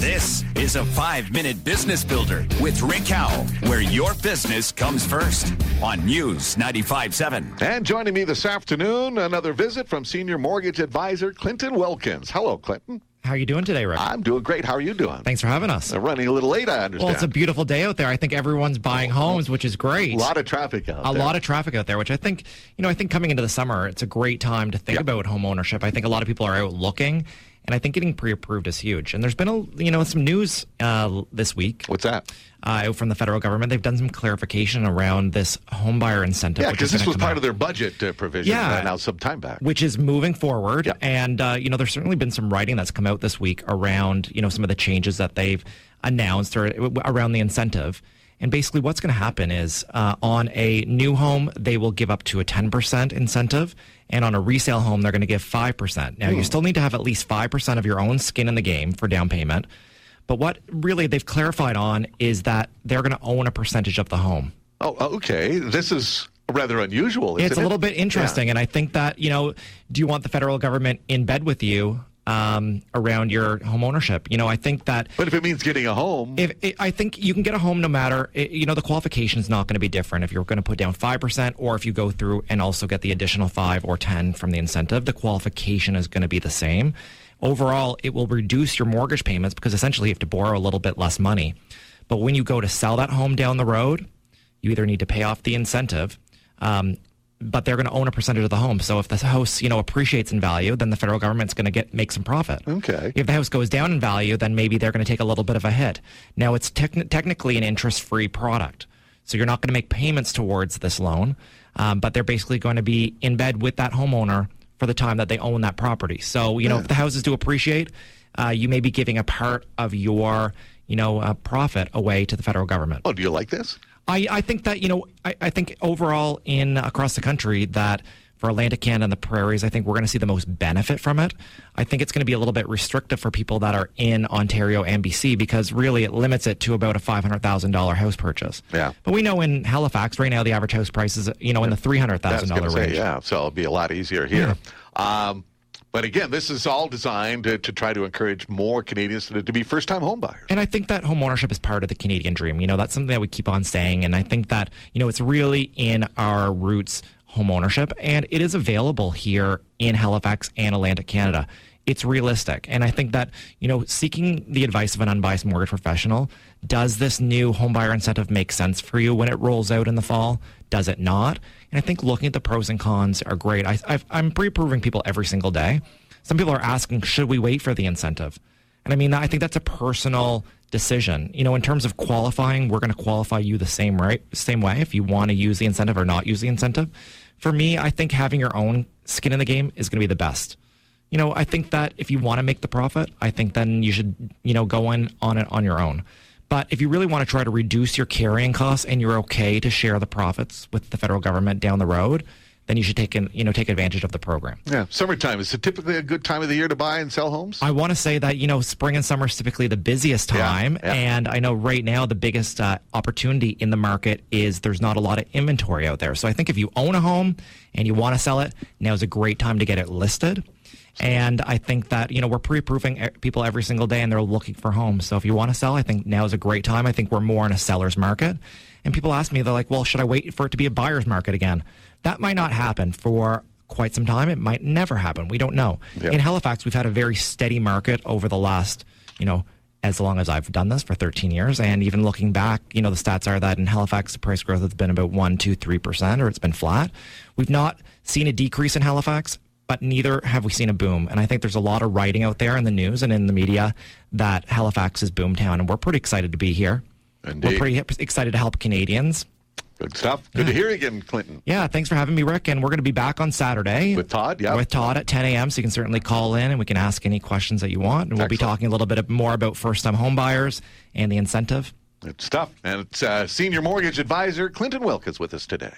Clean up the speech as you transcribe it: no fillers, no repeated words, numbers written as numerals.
This is a 5-Minute Business Builder with Rick Howe, where your business comes first on News 95.7. And joining me this afternoon, another visit from Senior Mortgage Advisor Clinton Wilkins. Hello, Clinton. How are you doing today, Rick? I'm doing great. How are you doing? Thanks for having us. Running a little late, I understand. Well, it's a beautiful day out there. I think everyone's buying homes, which is great. A lot of traffic out there. A lot of traffic out there, which I think coming into the summer, it's a great time to think about home ownership. I think a lot of people are out looking, and I think getting pre-approved is huge. And there's been some news this week. What's that? Out from the federal government. They've done some clarification around this homebuyer incentive. Yeah, because this was part of their budget provision now some time back. Which is moving forward. Yeah. And, there's certainly been some writing that's come out this week around, some of the changes that they've announced or around the incentive. And basically what's going to happen is on a new home, they will give up to a 10% incentive. And on a resale home, they're going to give 5%. Now, you still need to have at least 5% of your own skin in the game for down payment. But what really they've clarified on is that they're going to own a percentage of the home. Oh, okay. This is rather unusual, isn't it? It's a little bit interesting. Yeah. And I think that, do you want the federal government in bed with you around your home ownership? I think that... But if it means getting a home... I think you can get a home no matter... the qualification is not going to be different if you're going to put down 5% or if you go through and also get the additional 5 or 10 from the incentive. The qualification is going to be the same. Overall, it will reduce your mortgage payments because essentially you have to borrow a little bit less money. But when you go to sell that home down the road, you either need to pay off the incentive, but they're going to own a percentage of the home. So if the house, appreciates in value, then the federal government's going to make some profit. Okay. If the house goes down in value, then maybe they're going to take a little bit of a hit. Now, it's technically an interest-free product. So you're not going to make payments towards this loan, but they're basically going to be in bed with that homeowner for the time that they own that property. So, if the houses do appreciate, you may be giving a part of your, profit away to the federal government. Oh, do you like this? I think that, I think overall across the country that for Atlantic Canada and the prairies, I think we're going to see the most benefit from it. I think it's going to be a little bit restrictive for people that are in Ontario and BC because really it limits it to about a $500,000 house purchase. Yeah. But we know in Halifax right now the average house price is, in the $300,000 range. So it'll be a lot easier here. Yeah. But again, this is all designed to try to encourage more Canadians to be first-time home buyers. And I think that home ownership is part of the Canadian dream. That's something that we keep on saying. And I think that, it's really in our roots, home ownership. And it is available here in Halifax and Atlantic Canada. It's realistic. And I think that, seeking the advice of an unbiased mortgage professional, does this new homebuyer incentive make sense for you when it rolls out in the fall? Does it not? And I think looking at the pros and cons are great. I'm pre-approving people every single day. Some people are asking, should we wait for the incentive? And I think that's a personal decision. In terms of qualifying, we're going to qualify you the same way if you want to use the incentive or not use the incentive. For me, I think having your own skin in the game is going to be the best. I think that if you want to make the profit, I think then you should, go in on it on your own. But if you really want to try to reduce your carrying costs and you're okay to share the profits with the federal government down the road, then you should take advantage of the program. Yeah, summertime, is it typically a good time of the year to buy and sell homes? I want to say that, spring and summer is typically the busiest time. Yeah. And I know right now the biggest opportunity in the market is there's not a lot of inventory out there. So I think if you own a home and you want to sell it, now is a great time to get it listed. And I think that, we're pre-approving people every single day and they're looking for homes. So if you want to sell, I think now is a great time. I think we're more in a seller's market. And people ask me, they're like, well, should I wait for it to be a buyer's market again? That might not happen for quite some time. It might never happen. We don't know. Yep. In Halifax, we've had a very steady market over the last, as long as I've done this for 13 years. And even looking back, the stats are that in Halifax, the price growth has been about 1%, 2%, 3%, or it's been flat. We've not seen a decrease in Halifax, but neither have we seen a boom. And I think there's a lot of writing out there in the news and in the media that Halifax is boomtown. And we're pretty excited to be here. Indeed. We're pretty excited to help Canadians. Good stuff. Good to hear you again, Clinton. Yeah, thanks for having me, Rick. And we're going to be back on Saturday. With Todd, yeah. With Todd at 10 a.m. So you can certainly call in and we can ask any questions that you want. And we'll be talking a little bit more about first-time home buyers and the incentive. Good stuff. And it's Senior Mortgage Advisor Clinton Wilkins with us today.